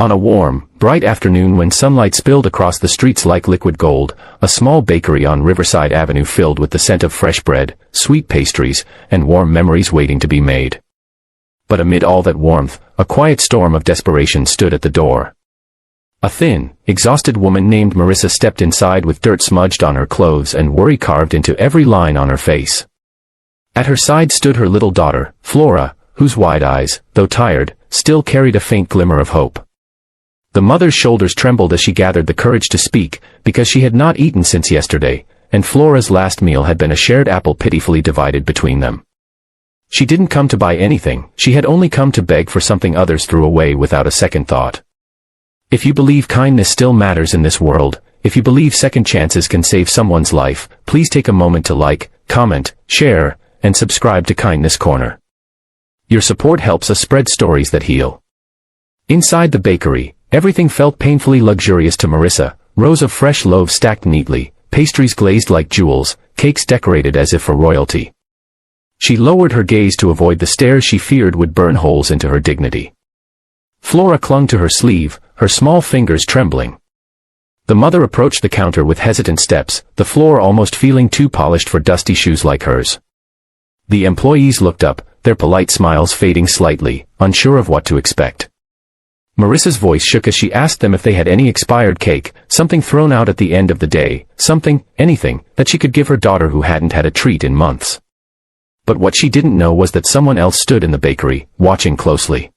On a warm, bright afternoon when sunlight spilled across the streets like liquid gold, a small bakery on Riverside Avenue filled with the scent of fresh bread, sweet pastries, and warm memories waiting to be made. But amid all that warmth, a quiet storm of desperation stood at the door. A thin, exhausted woman named Marissa stepped inside with dirt smudged on her clothes and worry carved into every line on her face. At her side stood her little daughter, Flora, whose wide eyes, though tired, still carried a faint glimmer of hope. The mother's shoulders trembled as she gathered the courage to speak, because she had not eaten since yesterday, and Flora's last meal had been a shared apple pitifully divided between them. She didn't come to buy anything, she had only come to beg for something others threw away without a second thought. If you believe kindness still matters in this world, if you believe second chances can save someone's life, please take a moment to like, comment, share, and subscribe to Kindness Corner. Your support helps us spread stories that heal. Inside the bakery, everything felt painfully luxurious to Marissa, rows of fresh loaves stacked neatly, pastries glazed like jewels, cakes decorated as if for royalty. She lowered her gaze to avoid the stares she feared would burn holes into her dignity. Flora clung to her sleeve, her small fingers trembling. The mother approached the counter with hesitant steps, the floor almost feeling too polished for dusty shoes like hers. The employees looked up, their polite smiles fading slightly, unsure of what to expect. Marissa's voice shook as she asked them if they had any expired cake, something thrown out at the end of the day, something, anything, that she could give her daughter who hadn't had a treat in months. But what she didn't know was that someone else stood in the bakery, watching closely.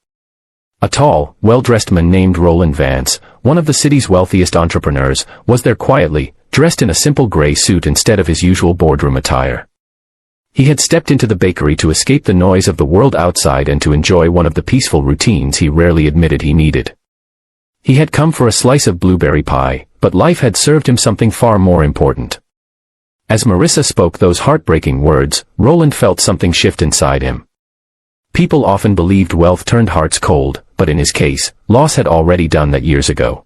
A tall, well-dressed man named Roland Vance, one of the city's wealthiest entrepreneurs, was there quietly, dressed in a simple gray suit instead of his usual boardroom attire. He had stepped into the bakery to escape the noise of the world outside and to enjoy one of the peaceful routines he rarely admitted he needed. He had come for a slice of blueberry pie, but life had served him something far more important. As Marissa spoke those heartbreaking words, Roland felt something shift inside him. People often believed wealth turned hearts cold, but in his case, loss had already done that years ago.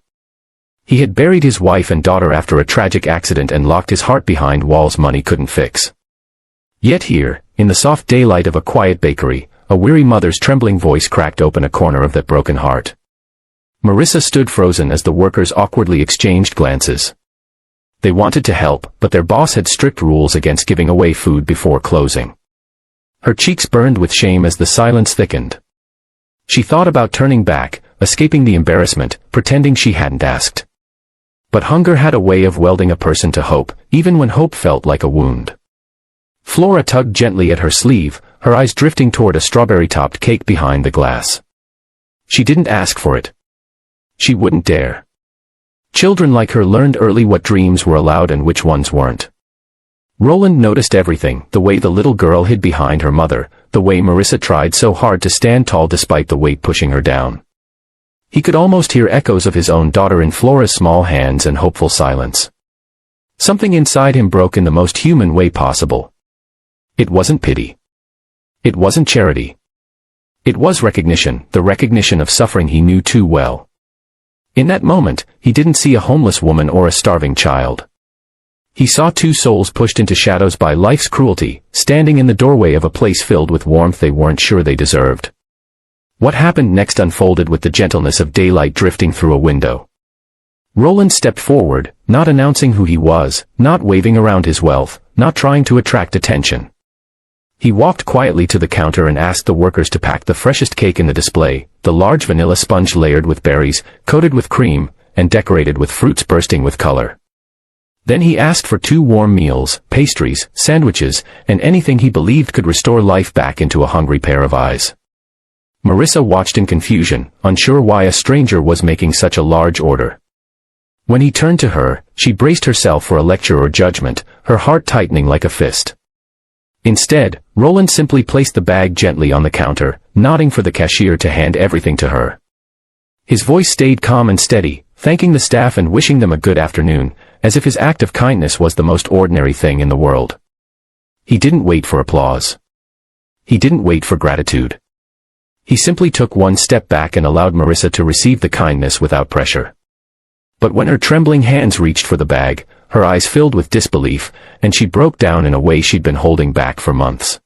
He had buried his wife and daughter after a tragic accident and locked his heart behind walls money couldn't fix. Yet here, in the soft daylight of a quiet bakery, a weary mother's trembling voice cracked open a corner of that broken heart. Marissa stood frozen as the workers awkwardly exchanged glances. They wanted to help, but their boss had strict rules against giving away food before closing. Her cheeks burned with shame as the silence thickened. She thought about turning back, escaping the embarrassment, pretending she hadn't asked. But hunger had a way of welding a person to hope, even when hope felt like a wound. Flora tugged gently at her sleeve, her eyes drifting toward a strawberry-topped cake behind the glass. She didn't ask for it. She wouldn't dare. Children like her learned early what dreams were allowed and which ones weren't. Roland noticed everything, the way the little girl hid behind her mother, the way Marissa tried so hard to stand tall despite the weight pushing her down. He could almost hear echoes of his own daughter in Flora's small hands and hopeful silence. Something inside him broke in the most human way possible. It wasn't pity. It wasn't charity. It was recognition, the recognition of suffering he knew too well. In that moment, he didn't see a homeless woman or a starving child. He saw two souls pushed into shadows by life's cruelty, standing in the doorway of a place filled with warmth they weren't sure they deserved. What happened next unfolded with the gentleness of daylight drifting through a window. Roland stepped forward, not announcing who he was, not waving around his wealth, not trying to attract attention. He walked quietly to the counter and asked the workers to pack the freshest cake in the display, the large vanilla sponge layered with berries, coated with cream, and decorated with fruits bursting with color. Then he asked for 2 warm meals, pastries, sandwiches, and anything he believed could restore life back into a hungry pair of eyes. Marissa watched in confusion, unsure why a stranger was making such a large order. When he turned to her, she braced herself for a lecture or judgment, her heart tightening like a fist. Instead, Roland simply placed the bag gently on the counter, nodding for the cashier to hand everything to her. His voice stayed calm and steady, thanking the staff and wishing them a good afternoon, as if his act of kindness was the most ordinary thing in the world. He didn't wait for applause. He didn't wait for gratitude. He simply took one step back and allowed Marissa to receive the kindness without pressure. But when her trembling hands reached for the bag, her eyes filled with disbelief, and she broke down in a way she'd been holding back for months.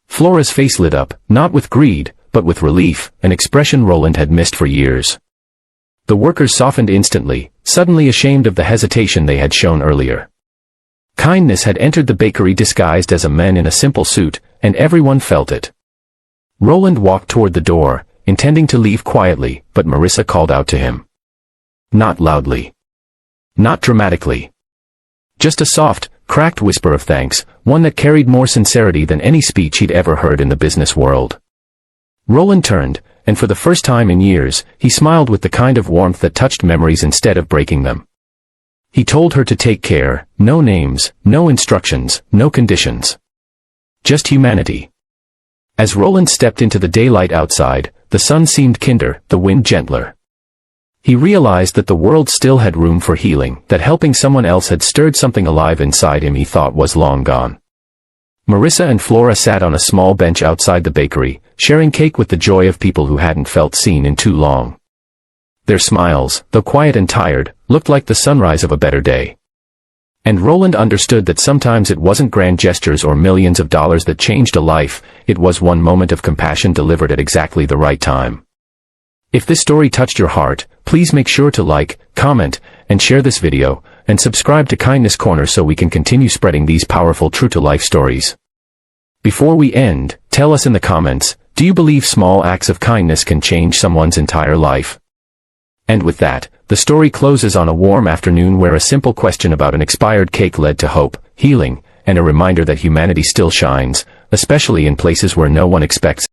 Flora's face lit up, not with greed, but with relief, an expression Roland had missed for years. The workers softened instantly, suddenly ashamed of the hesitation they had shown earlier. Kindness had entered the bakery disguised as a man in a simple suit, and everyone felt it. Roland walked toward the door, intending to leave quietly, but Marissa called out to him. Not loudly. Not dramatically. Just a soft, cracked whisper of thanks, one that carried more sincerity than any speech he'd ever heard in the business world. Roland turned, and for the first time in years, he smiled with the kind of warmth that touched memories instead of breaking them. He told her to take care, no names, no instructions, no conditions. Just humanity. As Roland stepped into the daylight outside, the sun seemed kinder, the wind gentler. He realized that the world still had room for healing, that helping someone else had stirred something alive inside him he thought was long gone. Marissa and Flora sat on a small bench outside the bakery, sharing cake with the joy of people who hadn't felt seen in too long. Their smiles, though quiet and tired, looked like the sunrise of a better day. And Roland understood that sometimes it wasn't grand gestures or millions of dollars that changed a life, it was one moment of compassion delivered at exactly the right time. If this story touched your heart, please make sure to like, comment, and share this video, and subscribe to Kindness Corner so we can continue spreading these powerful true-to-life stories. Before we end, tell us in the comments, do you believe small acts of kindness can change someone's entire life? And with that, the story closes on a warm afternoon where a simple question about an expired cake led to hope, healing, and a reminder that humanity still shines, especially in places where no one expects